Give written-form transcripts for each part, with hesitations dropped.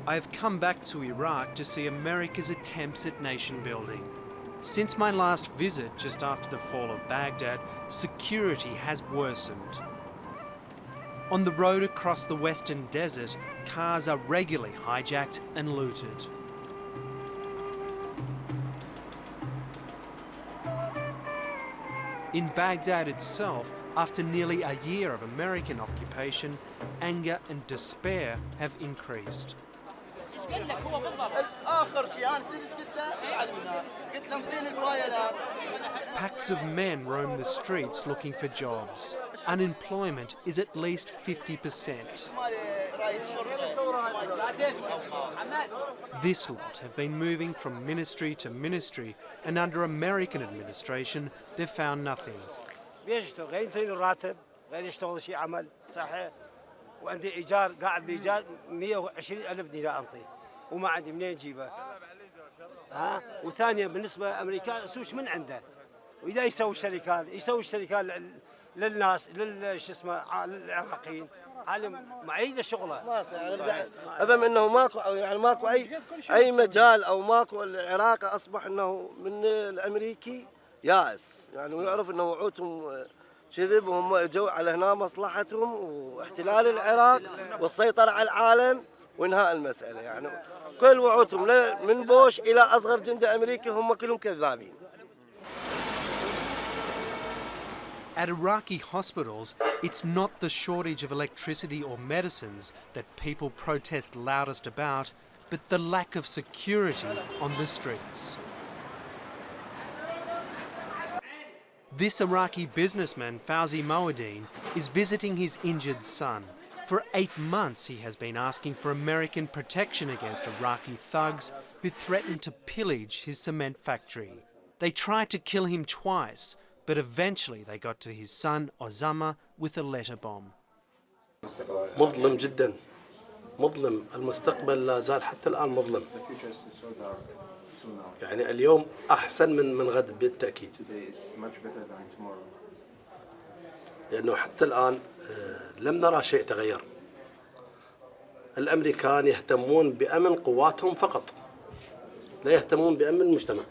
I've come back to Iraq to see America's attempts at nation building. Since my last visit just after the fall of Baghdad, security has worsened. On the road across the western desert, cars are regularly hijacked and looted. In Baghdad itself, after nearly a year of American occupation, anger and despair have increased. Packs of men roam the streets looking for jobs. Unemployment is at least 50%. This lot have been moving from ministry to ministry, and under American administration, they've found nothing. وعندي ايجار قاعد بايجار 120,000 دينار انطي وما عندي منين اجيبه وثانيا بالنسبه امريكان سوش من عنده واذا يسوي الشركات للناس شو اسمه للعراقيين عالم معيده شغله افهم انه ماكو يعني ماكو اي مجال او ماكو العراق اصبح انه من الامريكي يائس يعني ويعرف انه وعودهم كذب وهم جو على هنا مصلحتهم واحتلال العراق والسيطرة على العالم وانهاء المسألة يعني كل وعودهم من بوش إلى أصغر جندي أمريكي هم كلهم كذابين. At Iraqi hospitals, it's not the shortage of electricity or medicines that people protest loudest about, but the lack of security on the streets. This Iraqi businessman, Fawzi Moaddin, is visiting his injured son. For 8 months he has been asking for American protection against Iraqi thugs who threatened to pillage his cement factory. They tried to kill him twice, but eventually they got to his son, Osama, with a letter bomb. مظلم جدا مظلم المستقبل لا زال حتى الآن مظلم يعني اليوم أحسن من غد بالتأكيد لأنه حتى الآن لم نرى شيء تغير الأمريكان يهتمون بأمن قواتهم فقط لا يهتمون بأمن المجتمع.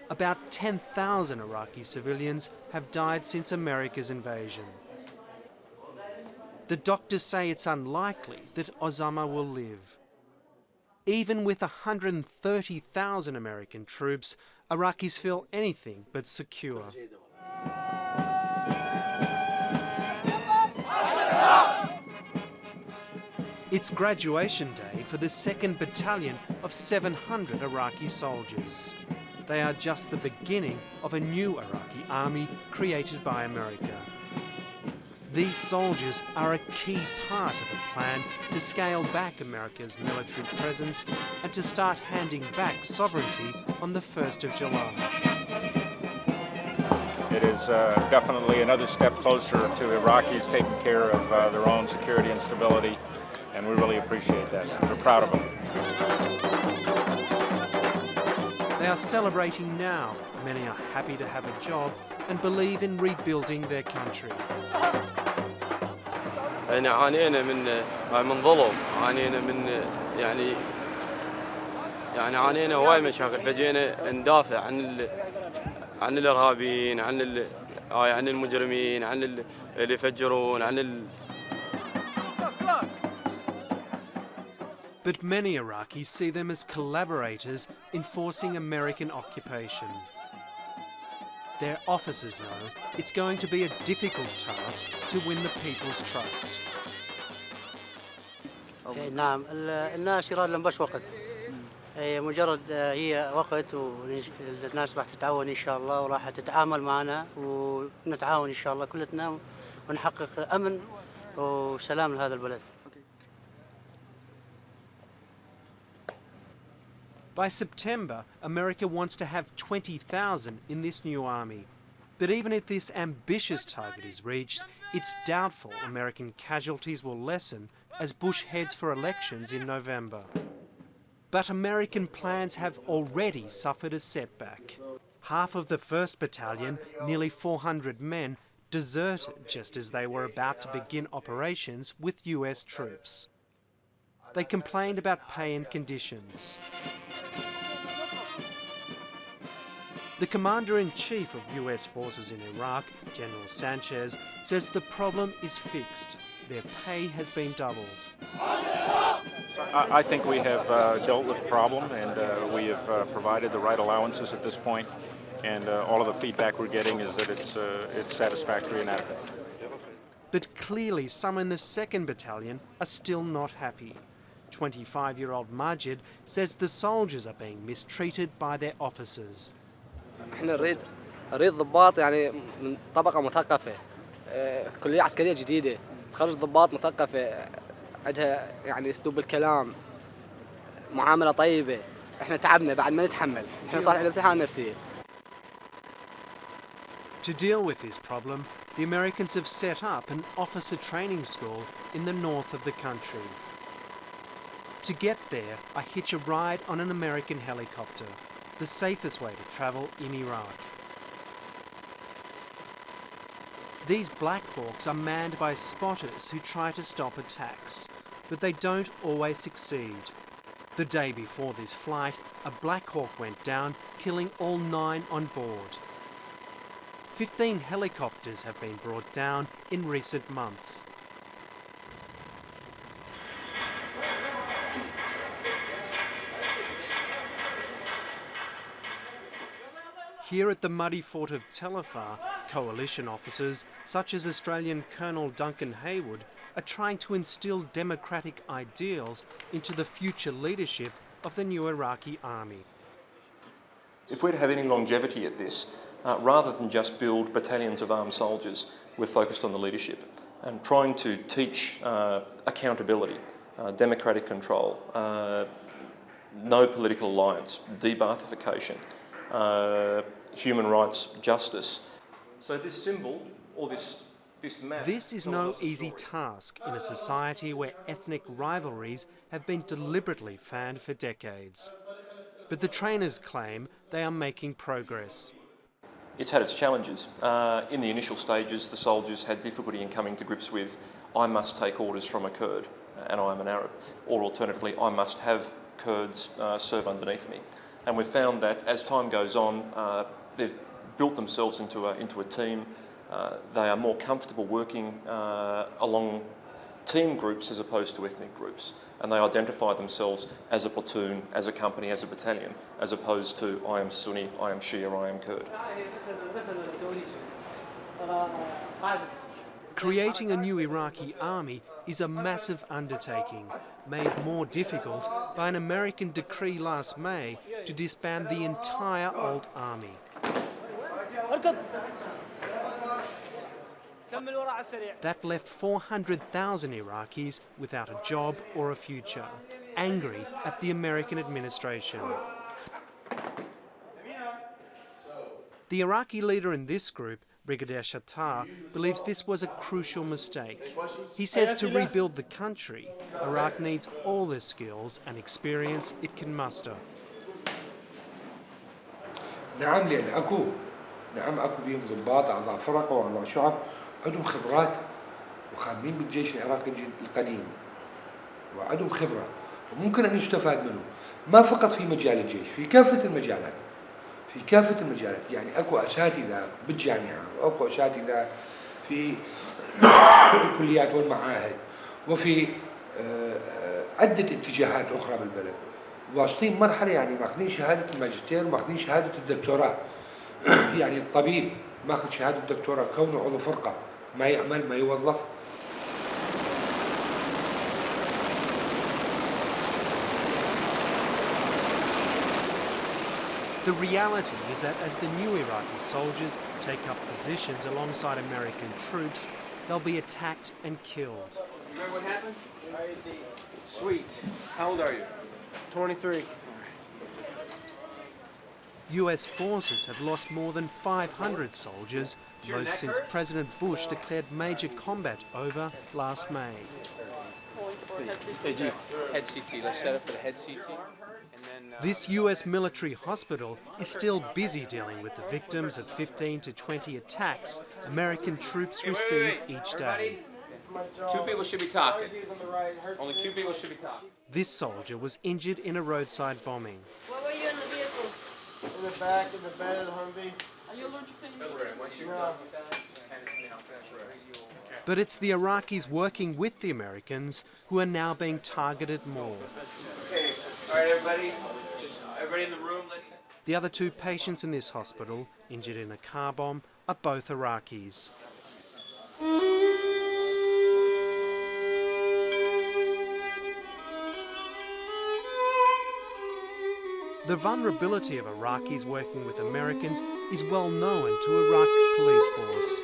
About 10,000 Iraqi civilians have died since America's invasion. The doctors say it's unlikely that Osama will live. Even with 130,000 American troops, Iraqis feel anything but secure. It's graduation day for the 2nd Battalion of 700 Iraqi soldiers. They are just the beginning of a new Iraqi army created by America. These soldiers are a key part of a plan to scale back America's military presence and to start handing back sovereignty on the 1st of July. It is definitely another step closer to Iraqis taking care of their own security and stability, and we really appreciate that. We're proud of them. They are celebrating now. Many are happy to have a job and believe in rebuilding their country. يعني عانينا من ظلم عانينا من يعني عانينا هواي مشاكل فجينا ندافع عن الارهابيين عن المجرمين عن اللي يفجرون عن But many Iraqis see them as collaborators enforcing American occupation. Their officers know it's going to be a difficult task to win the people's trust. نعم الناس يراد لهم بس وقت مجرد هي وقت والناس راح تتعاون إن شاء الله وراح تتعامل معنا ونتعاون إن شاء الله كلنا ونحقق أمن وسلام لهذا البلد. By September, America wants to have 20,000 in this new army. But even if this ambitious target is reached, it's doubtful American casualties will lessen as Bush heads for elections in November. But American plans have already suffered a setback. Half of the 1st Battalion, nearly 400 men, deserted just as they were about to begin operations with US troops. They complained about pay and conditions. The Commander-in-Chief of US forces in Iraq, General Sanchez, says the problem is fixed. Their pay has been doubled. I think we have dealt with the problem, and we have provided the right allowances at this point, and all of the feedback we're getting is that it's satisfactory and adequate. But clearly some in the 2nd Battalion are still not happy. 25-year-old Majid says the soldiers are being mistreated by their officers. احنا نريد ضباط يعني من طبقة مثقفة، كلية عسكرية جديدة، تخرج ضباط مثقفة، عندها يعني أسلوب الكلام، معاملة طيبة، احنا تعبنا بعد ما نتحمل، احنا صار عندنا ارتحال نفسية. To deal with this problem, the Americans have set up an officer training school in the north of the country. To get there, I hitch a ride on an American helicopter, the safest way to travel in Iraq. These Black Hawks are manned by spotters who try to stop attacks, but they don't always succeed. The day before this flight, a Black Hawk went down, killing all 9 on board. 15 helicopters have been brought down in recent months. Here at the muddy fort of Tel Afar, coalition officers such as Australian Colonel Duncan Haywood are trying to instill democratic ideals into the future leadership of the new Iraqi army. If we're to have any longevity at this, rather than just build battalions of armed soldiers, we're focused on the leadership and trying to teach accountability, democratic control, no political alliance, de-Baathification, human rights, justice. So this symbol, or this map... This is no easy task in a society where ethnic rivalries have been deliberately fanned for decades. But the trainers claim they are making progress. It's had its challenges. In the initial stages, the soldiers had difficulty in coming to grips with, I must take orders from a Kurd and I'm an Arab, or alternatively, I must have Kurds serve underneath me. And we've found that as time goes on, they've built themselves into a team. They are more comfortable working along team groups as opposed to ethnic groups. And they identify themselves as a platoon, as a company, as a battalion, as opposed to I am Sunni, I am Shia, I am Kurd. Creating a new Iraqi army is a massive undertaking, made more difficult by an American decree last May to disband the entire old army. That left 400,000 Iraqis without a job or a future, angry at the American administration. The Iraqi leader in this group, Brigadier Shattar, believes this was a crucial mistake. He says to rebuild the country, Iraq needs all the skills and experience it can muster. نعم لأن أكو بيهم ضباط أعضاء فرق وأعضاء شعب عندهم خبرات وخادمين بالجيش العراقي القديم وعندهم خبرة وممكن أن يستفاد منهم ما فقط في مجال الجيش في كافة المجالات يعني أكو أساتذة بالجامعة وأكو أساتذة في الكليات والمعاهد وفي عدة اتجاهات أخرى بالبلد واصلين مرحلة يعني ماخذين شهادة الماجستير وماخذين شهادة الدكتوراه يعني الطبيب ماخذ شهادة الدكتوراه كونه عضو فرقة ما يعمل ما يوظف. The reality is that as the new Iraqi soldiers take up positions alongside American troops, they'll be attacked and killed. Remember what happened? Sweet. How old are you? 23. US forces have lost more than 500 soldiers, most since President Bush declared major combat over last May. Head CT. Let's set up for the head CT. This US military hospital is still busy dealing with the victims of 15 to 20 attacks American troops receive each day. 2 people should be talking. Only 2 people should be talking. This soldier was injured in a roadside bombing. Where were you in the vehicle? In the back, in the bed of the Humvee. Are you allergic to any But it's the Iraqis working with the Americans who are now being targeted more. Okay, all right, everybody. Just everybody in the room, listen. The other 2 patients in this hospital, injured in a car bomb, are both Iraqis. The vulnerability of Iraqis working with Americans is well known to Iraq's police force.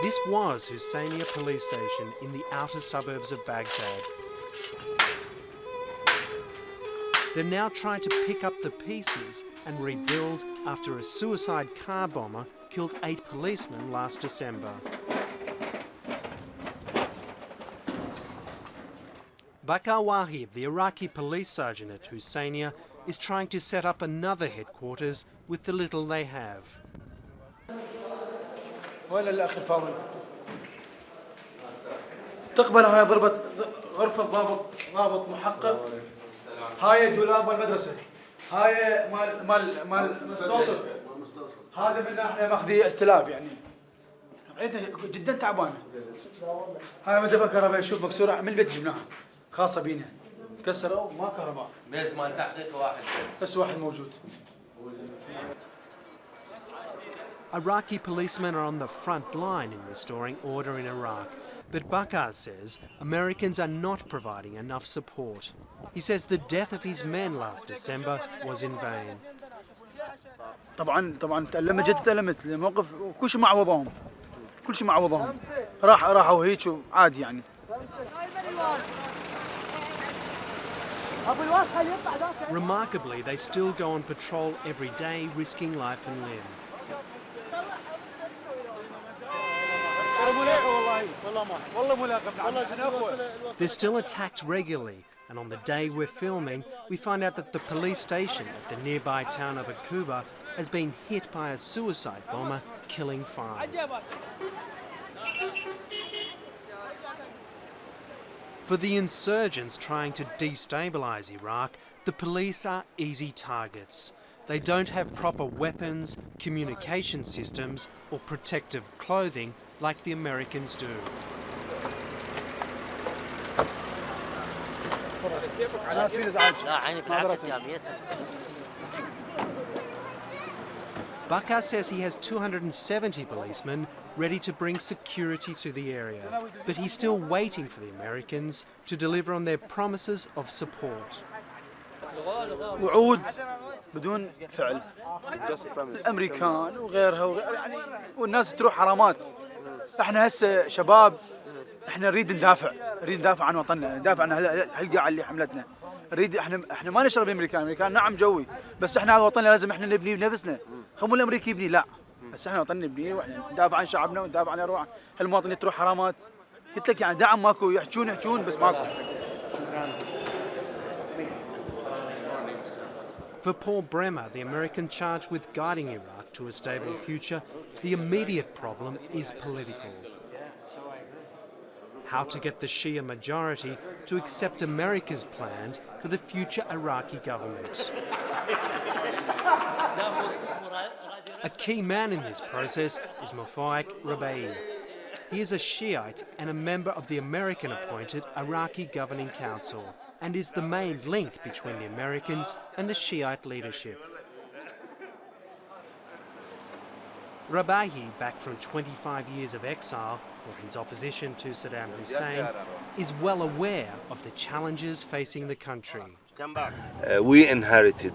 This was Husseiniya police station in the outer suburbs of Baghdad. They're now trying to pick up the pieces and rebuild after a suicide car bomber killed 8 policemen last December. Bakar Wahib, the Iraqi police sergeant at Husseiniya, is trying to set up another headquarters with the little they have. وين الأخ الفاضل؟ تقبل هاي ضربة غرفة ضابط محقق. هاي دولاب المدرسة. هاي مال مستوصف. هذا منا احنا ماخذي استلاف يعني. جدا تعبانة. هاي مدبة كهرباء شوف مكسورة من البيت جبناها. خاصة بينا. كسروا ما كهرباء. بس مال تحقيق واحد بس واحد موجود. Iraqi policemen are on the front line in restoring order in Iraq, but Bakar says Americans are not providing enough support. He says the death of his men last December was in vain. طبعا تألمت جد تألمت الموقف كل شيء معوضهم. كل شيء معوضهم. راحوا هيك عادي يعني. Remarkably, they still go on patrol every day, risking life and limb. They're still attacked regularly, and on the day we're filming, we find out that the police station at the nearby town of Akuba has been hit by a suicide bomber, killing 5. For the insurgents trying to destabilise Iraq, the police are easy targets. They don't have proper weapons, communication systems, or protective clothing like the Americans do. Bakar says he has 270 policemen ready to bring security to the area, but he's still waiting for the Americans to deliver on their promises of support. وعود بدون فعل الامريكان وغيرها يعني والناس تروح حرامات. احنا هسه شباب احنا نريد ندافع عن وطننا، ندافع عن هالقاعه اللي حملتنا. نريد احنا ما نشرب الامريكان نعم جوي، بس احنا هذا وطننا لازم احنا نبنيه بنفسنا. خمو الامريكي يبني لا، بس احنا وطننا نبنيه واحنا ندافع عن شعبنا وندافع عن اروع هالمواطنين تروح حرامات. قلت لك يعني دعم ماكو، يحجون بس ماكو. For Paul Bremer, the American charged with guiding Iraq to a stable future, the immediate problem is political. How to get the Shia majority to accept America's plans for the future Iraqi government. A key man in this process is Muwaffik Rubbaie. He is a Shiite and a member of the American-appointed Iraqi Governing Council, and is the main link between the Americans and the Shiite leadership. Rubbaie, back from 25 years of exile for his opposition to Saddam Hussein, is well aware of the challenges facing the country. We inherited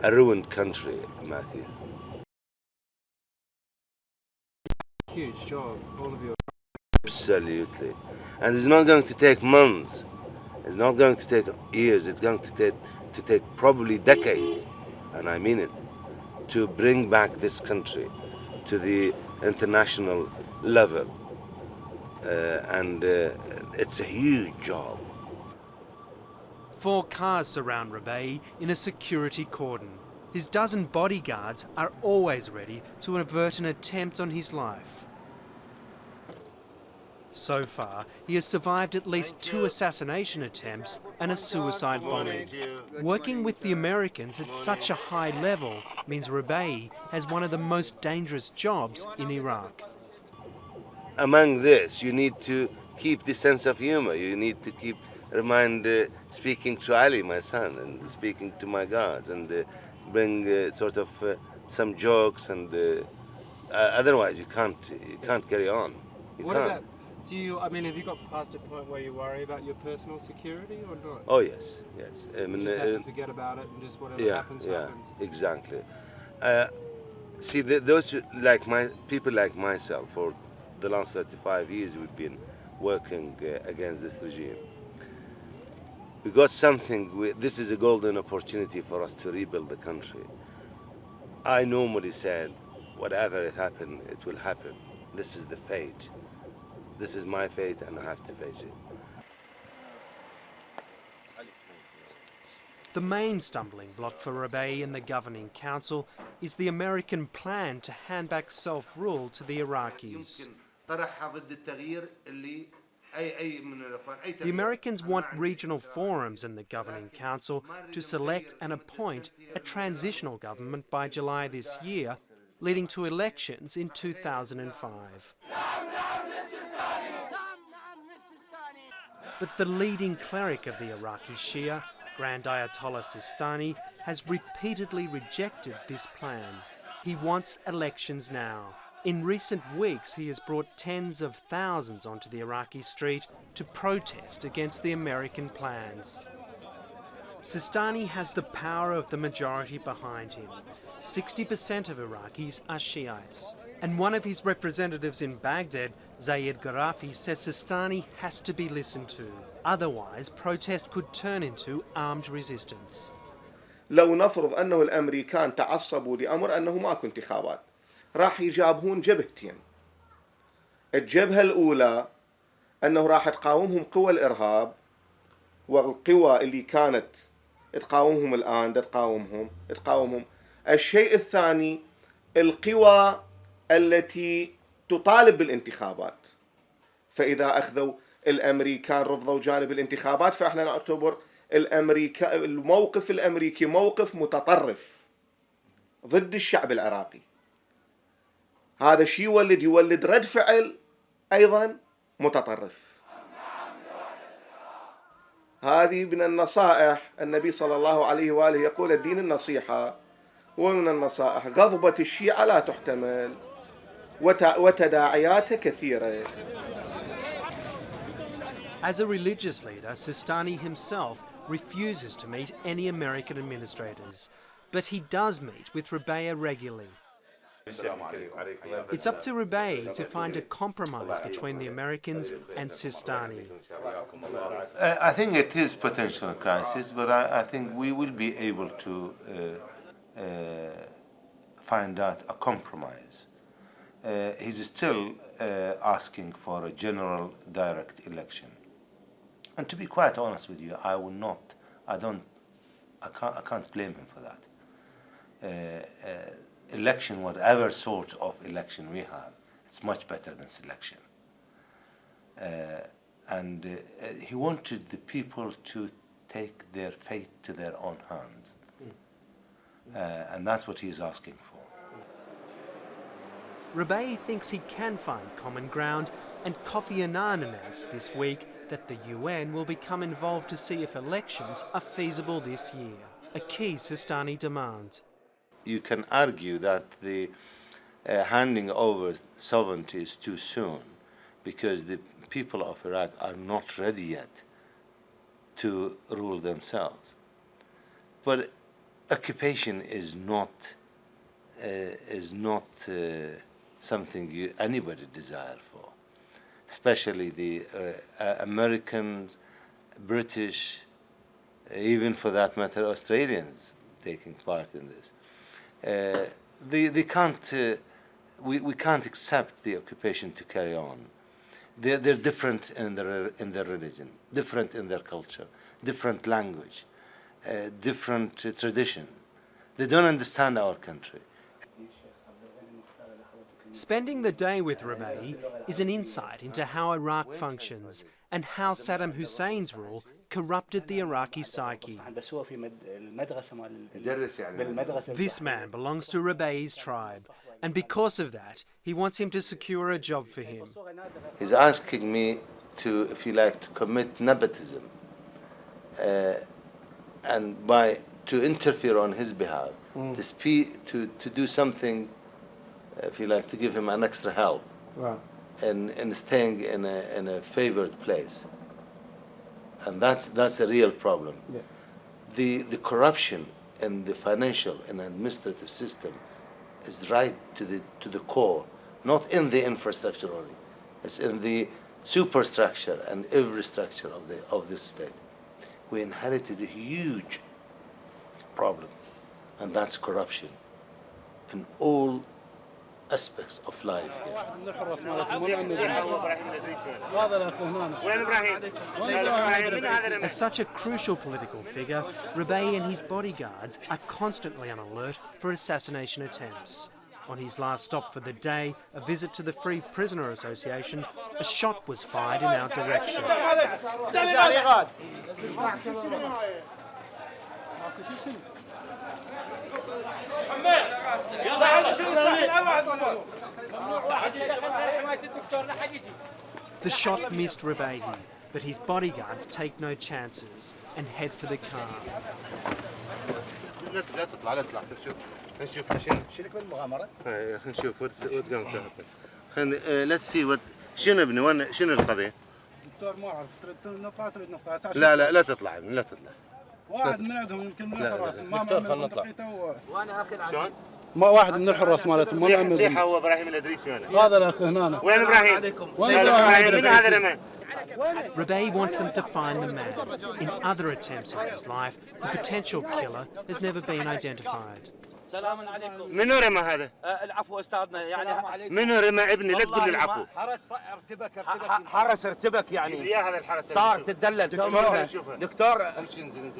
a ruined country, Matthew. Huge job, all of you. Absolutely. And it's not going to take months. It's not going to take years. It's going to take probably decades, and I mean it, to bring back this country to the international level. And it's a huge job. 4 cars surround Rubbaie in a security cordon. His dozen bodyguards are always ready to avert an attempt on his life. So far, he has survived at least 2 assassination attempts and a suicide bombing. Working with the Americans at such a high level means Rubbaie has one of the most dangerous jobs in Iraq. Among this, you need to keep the sense of humor. You need to keep speaking to Ali, my son, and speaking to my guards, and bring some jokes, and otherwise you can't carry on. What about, have you got past a point where you worry about your personal security or not? Oh yes. You just have to forget about it and just whatever happens. Exactly. See, those people like myself, for the last 35 years we've been working against this regime. We got something, this is a golden opportunity for us to rebuild the country. I normally said, whatever it happened, it will happen. This is the fate. This is my fate and I have to face it. The main stumbling block for Rubbaie and the Governing Council is the American plan to hand back self-rule to the Iraqis. The Americans want regional forums in the Governing Council to select and appoint a transitional government by July this year, leading to elections in 2005. But the leading cleric of the Iraqi Shia, Grand Ayatollah Sistani, has repeatedly rejected this plan. He wants elections now. In recent weeks, he has brought tens of thousands onto the Iraqi street to protest against the American plans. Sistani has the power of the majority behind him. 60% of Iraqis are Shiites. And one of his representatives in Baghdad, Zayed Gharafi, says Sistani has to be listened to. Otherwise, protest could turn into armed resistance. لو نفرض أنه الأمريكان تعصبوا لأمر أنه ماكو انتخابات راح يجابهون جبهتين. الجبهة الأولى أنه راح تقاومهم قوى الإرهاب والقوى اللي كانت تقاومهم الآن تقاومهم. الشيء الثاني القوى التي تطالب بالانتخابات. فإذا أخذوا الأمريكان رفضوا جانب الانتخابات فإحنا نعتبر الموقف الأمريكي موقف متطرف ضد الشعب العراقي. هذا الشيء يولد رد فعل أيضا متطرف. هذه من النصائح النبي صلى الله عليه وآله يقول الدين النصيحة ومن النصائح غضبة الشيعة لا تحتمل وتداعياتها كثيرة. As a religious leader, Sistani himself refuses to meet any American administrators, but he does meet with Rubbaie regularly. It's up to Rubbaie to find a compromise between the Americans and Sistani. I think it is potential crisis, but I think we will be able to find out a compromise. He's still asking for a general direct election. And to be quite honest with you, I can't blame him for that. Election, whatever sort of election we have, it's much better than selection. And he wanted the people to take their fate to their own hands. And that's what he is asking for. Rubbaie thinks he can find common ground, and Kofi Annan announced this week that the UN will become involved to see if elections are feasible this year, a key Sistani demand. You can argue that the handing over sovereignty is too soon because the people of Iraq are not ready yet to rule themselves. But occupation is not something anybody desire for, especially the Americans, British, even for that matter Australians taking part in this. They can't we can't accept the occupation to carry on. They're different in their religion, different in their culture, different language, different tradition. They don't understand our country. Spending the day with Rubbaie is an insight into how Iraq functions and how Saddam Hussein's rule corrupted the Iraqi psyche. This man belongs to Rubbaie's tribe, and because of that, he wants him to secure a job for him. He's asking me to, if you like, to commit nepotism and to interfere on his behalf, to do something, if you like, to give him an extra help in staying in a favored place. And that's a real problem. Yeah. The corruption in the financial and administrative system is right to the core, not in the infrastructure only. It's in the superstructure and every structure of this state. We inherited a huge problem, and that's corruption in all aspects of life here. As such a crucial political figure, Rubbaie and his bodyguards are constantly on alert for assassination attempts. On his last stop for the day, a visit to the Free Prisoner Association, a shot was fired in our direction. The shot missed Rubbaie, but his bodyguards take no chances and head for the car. Let's see what شنو ابني وانا شنو القضية؟ دكتور ما اعرف نقاط تريد نقاط لا تطلع ابني لا تطلع. واحد من عندهم يمكن من الحراس ما خلنا نطلع. وانا اخر شلون؟ ما واحد من الحراس مالتهم ما معمر. صيحة هو ابراهيم الادريسي هنا. هذا الاخ هنا. وين ابراهيم؟ وين ابراهيم؟ من هذا الرمان؟ Rubbaie wants them to find the man. In other attempts on his life, the potential killer has never been identified. سلام عليكم. منو رمى هذا؟ العفو استاذنا يعني. منو رمى ابني؟ لا تقول لي العفو. حرس ارتبك يعني. يا هذا الحرس. صار تدلل. دكتور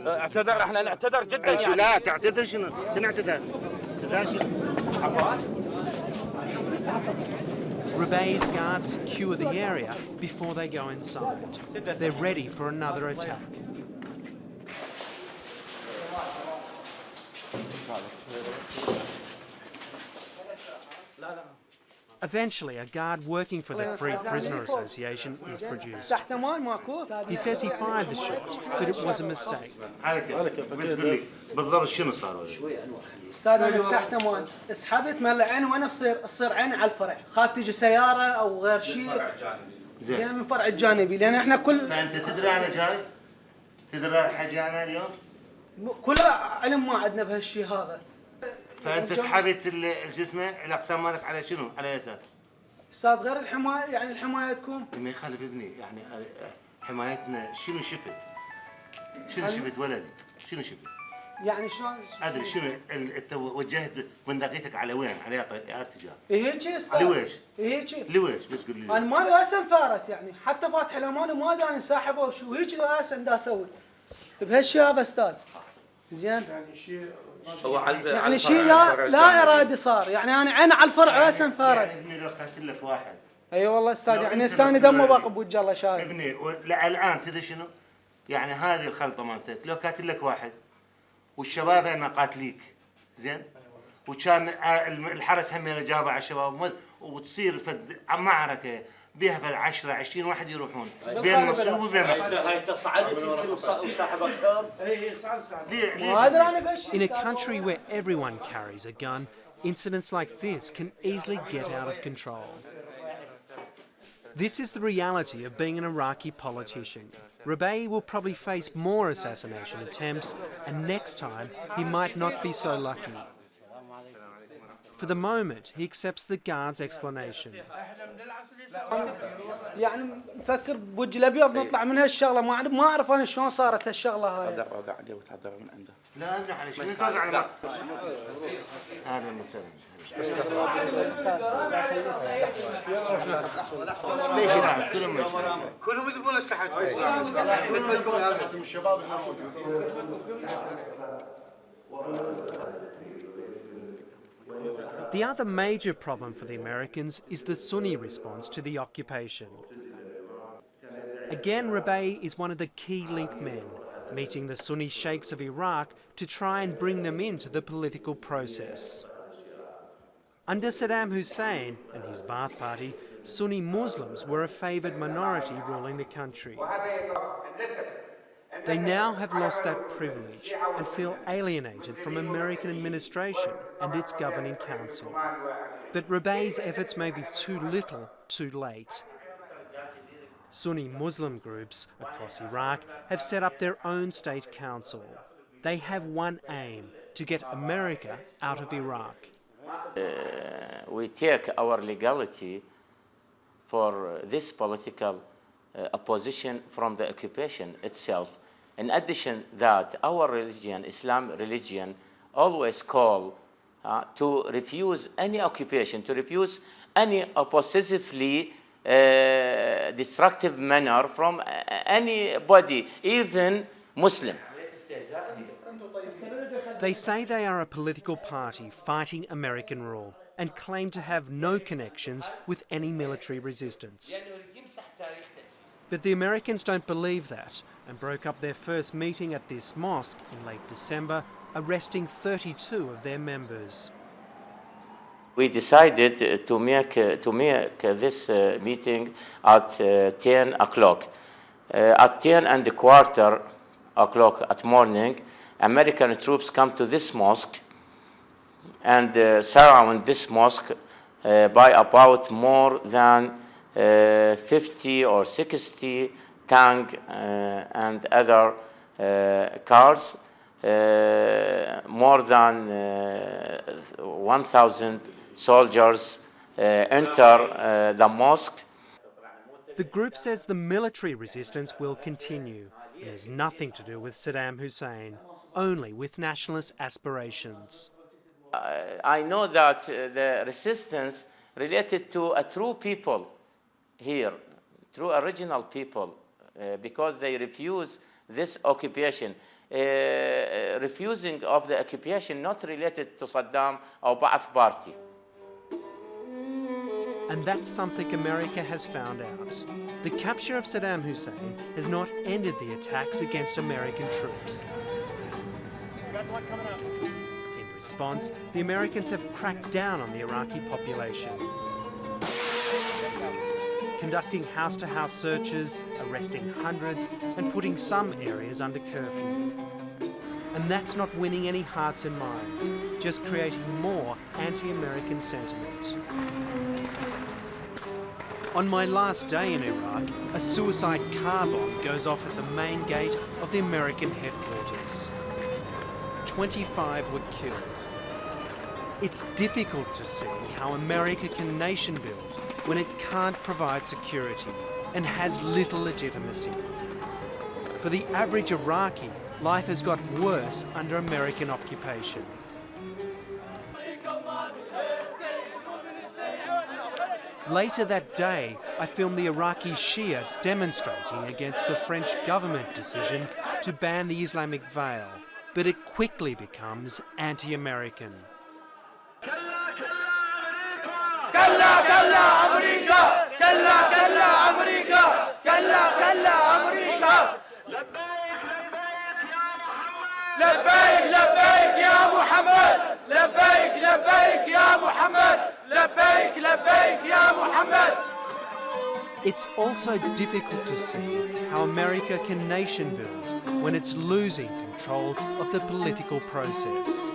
اعتذر احنا نعتذر جدا يعني. لا تعتذر شنو اعتذر؟ Rubbaie's guards secure the area before they go inside. They're ready for another attack. Eventually, a guard working for the Free Prisoner Association is produced. He says he fired the shot, but it was a mistake. بالضبط شنو صار؟ استاذ انا فتحت امان سحبت مال العين وانا تصير عين على الفرع، خاف تيجي سياره او غير شيء. زين من الفرع الجانبي لان احنا كل. فانت تدري انا جاي؟ تدري حاجه انا اليوم؟ كل علم ما عندنا بهالشيء هذا. فانت سحبت شو اسمه الاقسام مالك على شنو؟ على يسار؟ استاذ غير الحمايه يعني حمايتكم. ما يخالف ابني يعني حمايتنا شنو شفت؟ شنو شفت ولد؟ شنو شفت؟ يعني شلون؟ ادري شنو انت وجهت بندقيتك على وين؟ على اتجاه؟ هيك استاذ. لويش؟ هيك. لويش بس قول لي. انا ما له اسم فارت يعني حتى فاتح الامان وما داني ساحبه وشو هيك له اسم دا اسوي. بهالشيء هذا استاذ. زين؟ يعني شيء يعني شيء لا ارادي صار، يعني انا عين على الفرع واسم فارد. يعني ابني لو قاتل لك واحد. اي والله استاذ يعني الثاني دمه باقي بوجه الله شايف. ابني لا الان تدري شنو؟ يعني هذه الخلطه مالتك لو قاتل لك واحد والشباب انا قاتليك زين؟ وكان الحرس هم جابه على الشباب وتصير معركه بها فد 10 20 واحد يروحون بين مصوب وبين هاي تصعدت يمكن وساحب اقسام. اي صعب. In a country where everyone carries a gun, incidents like this can easily get out of control. This is the reality of being an Iraqi politician. Rubbaie will probably face more assassination attempts, and next time he might not be so lucky. For the moment, he accepts the guard's explanation. يعني نفكر بوجه الابيض نطلع من هالشغله ما اعرف انا شلون صارت هالشغله هاي. لا ادري على شيء. اهلا وسهلا. كلهم يذبون اسلحتهم الشباب هنا The other major problem for the Americans is the Sunni response to the occupation. Again, Rubbaie is one of the key link men, meeting the Sunni sheikhs of Iraq to try and bring them into the political process. Under Saddam Hussein and his Ba'ath Party, Sunni Muslims were a favoured minority ruling the country. They now have lost that privilege and feel alienated from American administration and its governing council. But Rubbaie's efforts may be too little, too late. Sunni Muslim groups across Iraq have set up their own state council. They have one aim: to get America out of Iraq. We take our legality for this political opposition from the occupation itself. In addition that our religion, Islam religion, always call to refuse any occupation, to refuse any oppositively destructive manner from anybody, even Muslim. They say they are a political party fighting American rule and claim to have no connections with any military resistance. But the Americans don't believe that and broke up their first meeting at this mosque in late December, arresting 32 of their members. We decided to make this meeting at 10 o'clock. At 10 and a quarter o'clock at morning, American troops come to this mosque and surround this mosque by about more than 50 or 60 tank and other cars. More than 1,000 soldiers enter the mosque. The group says the military resistance will continue. It has nothing to do with Saddam Hussein, only with nationalist aspirations. I know that the resistance related to a true people here, true original people, because they refuse this occupation. Refusing of the occupation not related to Saddam or Ba'ath Party. And that's something America has found out. The capture of Saddam Hussein has not ended the attacks against American troops. In response, the Americans have cracked down on the Iraqi population, conducting house-to-house searches, arresting hundreds, and putting some areas under curfew. And that's not winning any hearts and minds, just creating more anti-American sentiment. On my last day in Iraq, a suicide car bomb goes off at the main gate of the American headquarters. 25 were killed. It's difficult to see how America can nation build when it can't provide security and has little legitimacy. For the average Iraqi, life has got worse under American occupation. Later that day, I filmed the Iraqi Shia demonstrating against the French government decision to ban the Islamic veil, but it quickly becomes anti-American. لبيك لبيك يا محمد لبيك لبيك يا محمد لبيك لبيك يا محمد. It's also difficult to see how America can nation build when it's losing control of the political process.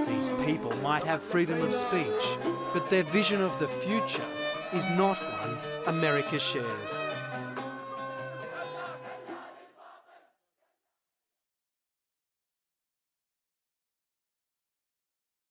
These people might have freedom of speech, but their vision of the future is not one America shares.